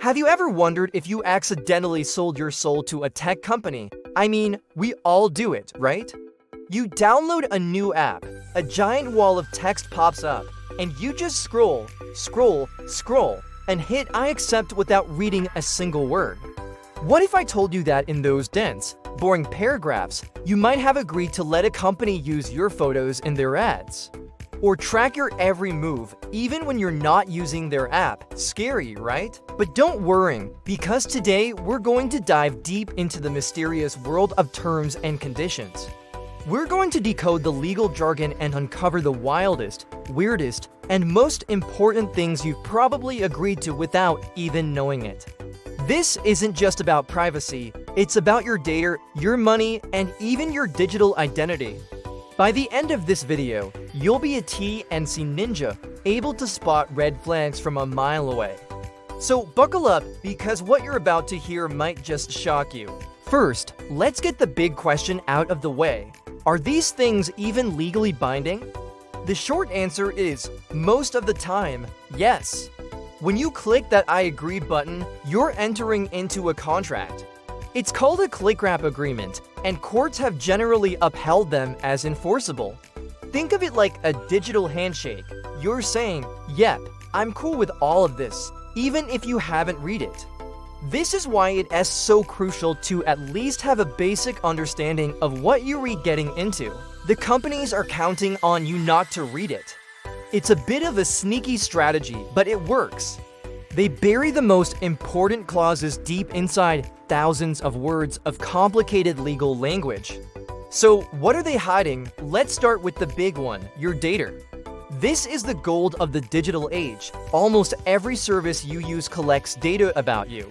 Have you ever wondered if you accidentally sold your soul to a tech company? I mean, we all do it, right? You download a new app, a giant wall of text pops up, and you just scroll, and hit I accept without reading a single word. What if I told you that in those dense, boring paragraphs, you might have agreed to let a company use your photos in their ads? Or track your every move, even when you're not using their app. Scary, right? But don't worry, because today we're going to dive deep into the mysterious world of terms and conditions. We're going to decode the legal jargon and uncover the wildest, weirdest, and most important things you've probably agreed to without even knowing it. This isn't just about privacy, it's about your data, your money, and even your digital identity. By the end of this video, you'll be a T&C ninja, able to spot red flags from a mile away. So buckle up, because what you're about to hear might just shock you. First, let's get the big question out of the way. Are these things even legally binding? The short answer is, most of the time, yes. When you click that I agree button, you're entering into a contract. It's called a click-wrap agreement, and courts have generally upheld them as enforceable. Think of it like a digital handshake. You're saying, yep, I'm cool with all of this, even if you haven't read it. This is why it is so crucial to at least have a basic understanding of what you're getting into. The companies are counting on you not to read it. It's a bit of a sneaky strategy, but it works. They bury the most important clauses deep inside thousands of words of complicated legal language. So what are they hiding? Let's start with the big one, your data. This is the gold of the digital age. Almost every service you use collects data about you.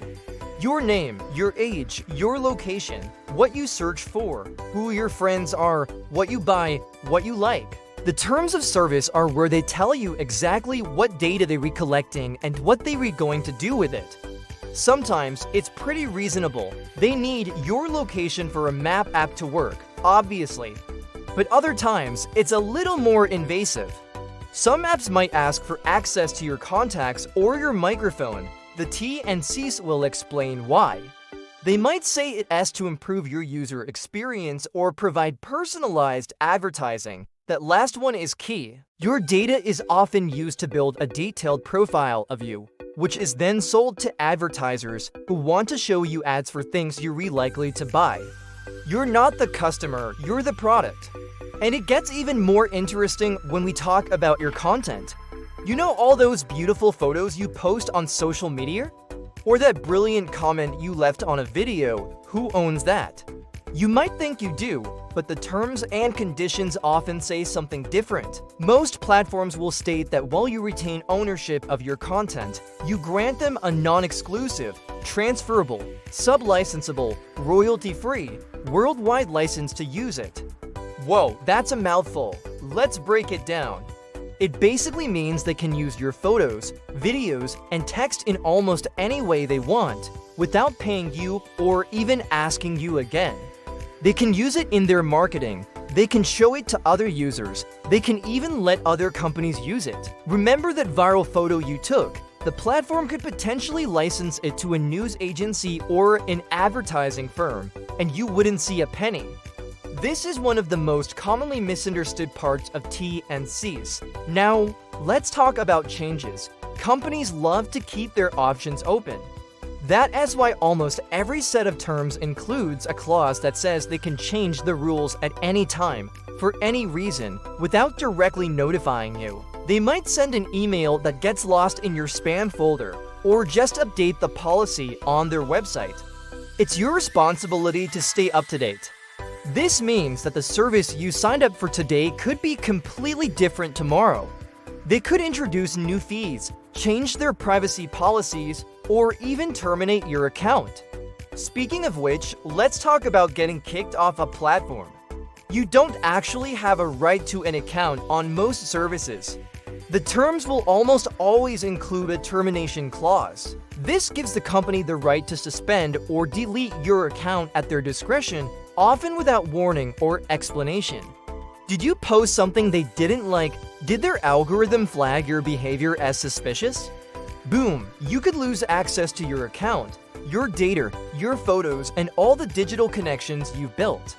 Your name, your age, your location, what you search for, who your friends are, what you buy, what you like. The terms of service are where they tell you exactly what data they're collecting and what they're going to do with it. Sometimes it's pretty reasonable. They need your location for a map app to work, obviously. But other times, it's a little more invasive. Some apps might ask for access to your contacts or your microphone. The T&Cs will explain why. They might say it has to improve your user experience or provide personalized advertising. That last one is key. Your data is often used to build a detailed profile of you, which is then sold to advertisers who want to show you ads for things you're likely to buy. You're not the customer, you're the product. And it gets even more interesting when we talk about your content. You know all those beautiful photos you post on social media? Or that brilliant comment you left on a video? Who owns that? You might think you do, but the terms and conditions often say something different. Most platforms will state that while you retain ownership of your content, you grant them a non-exclusive, transferable, sub-licensable, royalty-free, worldwide license to use it. Whoa, that's a mouthful. Let's break it down. It basically means they can use your photos, videos, and text in almost any way they want, without paying you or even asking you again. They can use it in their marketing, they can show it to other users, they can even let other companies use it. Remember that viral photo you took? The platform could potentially license it to a news agency or an advertising firm, and you wouldn't see a penny. This is one of the most commonly misunderstood parts of T&Cs. Now, let's talk about changes. Companies love to keep their options open. That is why almost every set of terms includes a clause that says they can change the rules at any time, for any reason, without directly notifying you. They might send an email that gets lost in your spam folder, or just update the policy on their website. It's your responsibility to stay up to date. This means that the service you signed up for today could be completely different tomorrow. They could introduce new fees, change their privacy policies, or even terminate your account. Speaking of which, let's talk about getting kicked off a platform. You don't actually have a right to an account on most services. The terms will almost always include a termination clause. This gives the company the right to suspend or delete your account at their discretion, often without warning or explanation. Did you post something they didn't like? Did their algorithm flag your behavior as suspicious? Boom, you could lose access to your account, your data, your photos, and all the digital connections you've built.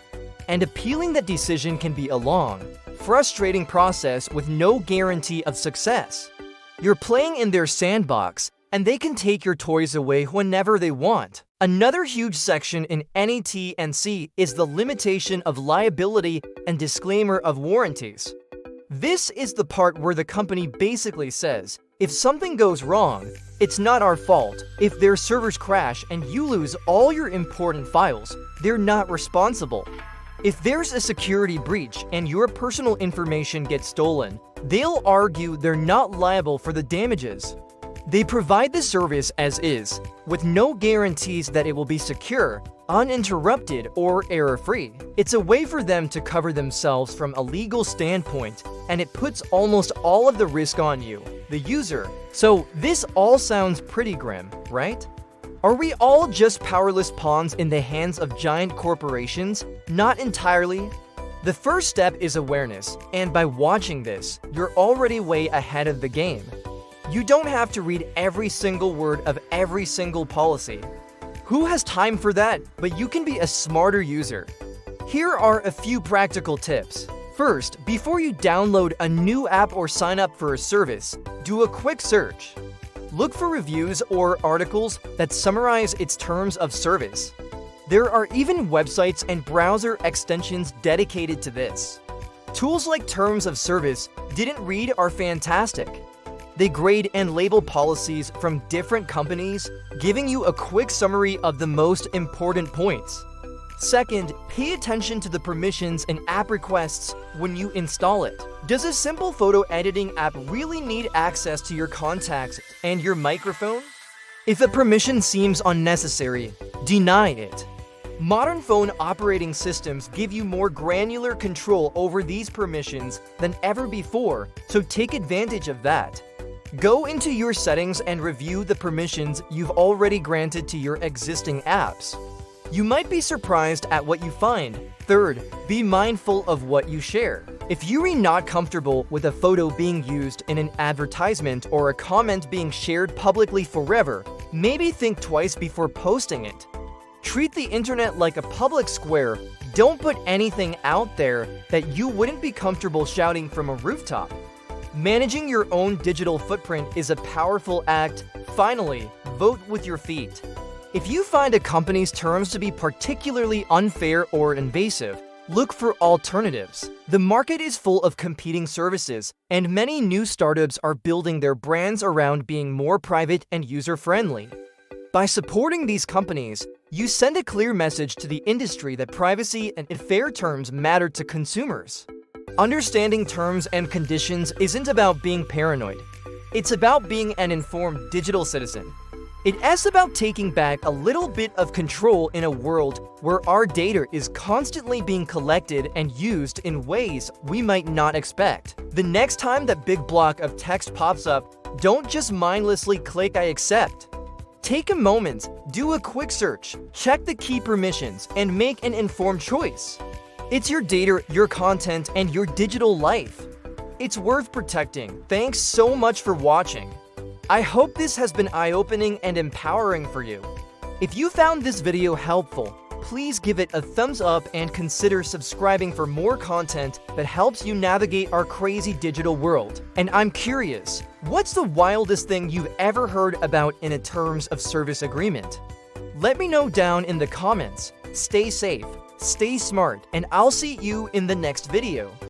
And appealing that decision can be a long, frustrating process with no guarantee of success. You're playing in their sandbox, and they can take your toys away whenever they want. Another huge section in any T&C is the limitation of liability and disclaimer of warranties. This is the part where the company basically says, if something goes wrong, it's not our fault. If their servers crash and you lose all your important files, they're not responsible. If there's a security breach and your personal information gets stolen, they'll argue they're not liable for the damages. They provide the service as is, with no guarantees that it will be secure, uninterrupted, or error-free. It's a way for them to cover themselves from a legal standpoint, and it puts almost all of the risk on you, the user. So this all sounds pretty grim, right? Are we all just powerless pawns in the hands of giant corporations? Not entirely. The first step is awareness, and by watching this, you're already way ahead of the game. You don't have to read every single word of every single policy. Who has time for that? But you can be a smarter user. Here are a few practical tips. First, before you download a new app or sign up for a service, do a quick search. Look for reviews or articles that summarize its terms of service. There are even websites and browser extensions dedicated to this. Tools like Terms of Service Didn't Read are fantastic. They grade and label policies from different companies, giving you a quick summary of the most important points. Second, pay attention to the permissions and app requests when you install it. Does a simple photo editing app really need access to your contacts and your microphone? If a permission seems unnecessary, deny it. Modern phone operating systems give you more granular control over these permissions than ever before, so take advantage of that. Go into your settings and review the permissions you've already granted to your existing apps. You might be surprised at what you find. Third, be mindful of what you share. If you're not comfortable with a photo being used in an advertisement or a comment being shared publicly forever, maybe think twice before posting it. Treat the internet like a public square. Don't put anything out there that you wouldn't be comfortable shouting from a rooftop. Managing your own digital footprint is a powerful act. Finally, vote with your feet. If you find a company's terms to be particularly unfair or invasive, look for alternatives. The market is full of competing services, and many new startups are building their brands around being more private and user-friendly. By supporting these companies, you send a clear message to the industry that privacy and fair terms matter to consumers. Understanding terms and conditions isn't about being paranoid. It's about being an informed digital citizen. It's about taking back a little bit of control in a world where our data is constantly being collected and used in ways we might not expect. The next time that big block of text pops up, don't just mindlessly click I accept. Take a moment, do a quick search, check the key permissions, and make an informed choice. It's your data, your content, and your digital life. It's worth protecting. Thanks so much for watching. I hope this has been eye-opening and empowering for you. If you found this video helpful, please give it a thumbs up and consider subscribing for more content that helps you navigate our crazy digital world. And I'm curious, what's the wildest thing you've ever heard about in a terms of service agreement? Let me know down in the comments. Stay safe, stay smart, and I'll see you in the next video.